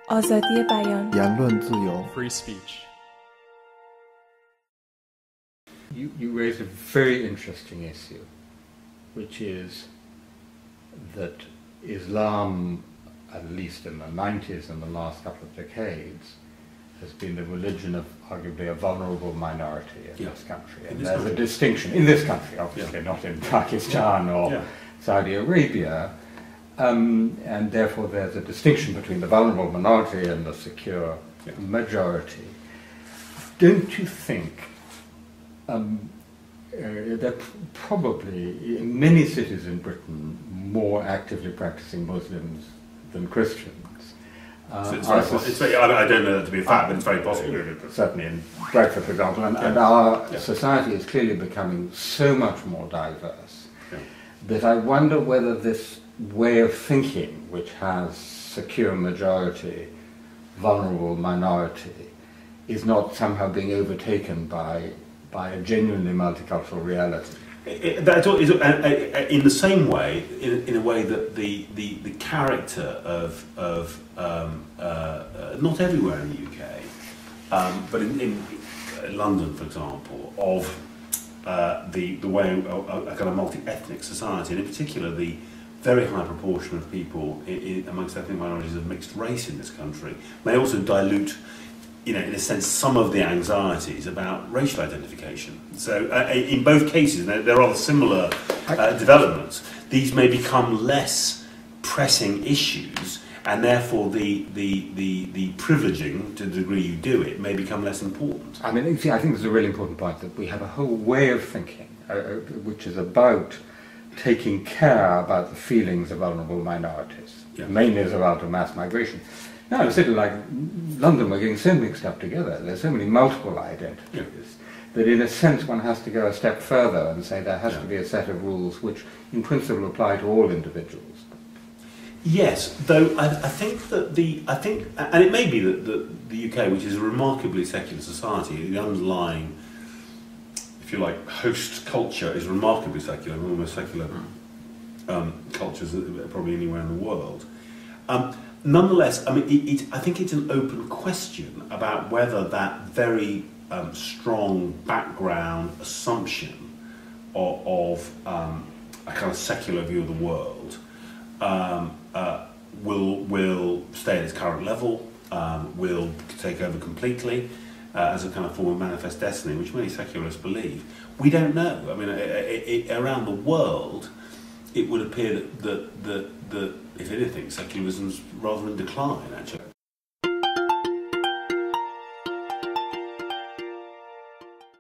آزادی بیان言论自由 free speech. You raise a very interesting issue, which is that Islam, at least in the 90s and the last couple of decades, has been the religion of arguably a vulnerable minority in this country. And there's a distinction, in this country, obviously, not in Pakistan or Saudi Arabia, and therefore there's a distinction between the vulnerable minority and the secure majority. Don't you think there are probably, in many cities in Britain, more actively practicing Muslims than Christians? So it's very, I don't know that to be a fact, but it's very possible. Certainly in Bradford, for example, and our society is clearly becoming so much more diverse that I wonder whether this way of thinking, which has secure majority, vulnerable minority, is not somehow being overtaken by a genuinely multicultural reality. In the same way, in a way that the character of not everywhere in the UK, but in London, for example, of the way a kind of multi-ethnic society, and in particular the very high proportion of people amongst ethnic minorities of mixed race in this country, may also dilute, in a sense, some of the anxieties about racial identification. So in both cases, there are similar developments. These may become less pressing issues, and therefore the privileging, to the degree you do it, may become less important. I mean, see, I think it's a really important point that we have a whole way of thinking, which is about taking care about the feelings of vulnerable minorities, mainly as a result of mass migration. Now, in a city like London, we're getting so mixed up together. There's so many multiple identities that, in a sense, one has to go a step further and say there has to be a set of rules which, in principle, apply to all individuals. Yes, though I think that and it may be that the UK, which is a remarkably secular society, the underlying, if you like, host culture is remarkably secular, one of the most secular cultures probably anywhere in the world. Nonetheless, I mean, I think it's an open question about whether that very strong background assumption of a kind of secular view of the world will stay at its current level, will take over completely as a kind of form of manifest destiny, which many secularists believe. We don't know. I mean, around the world, it would appear that if anything, secularism's rather in decline, actually.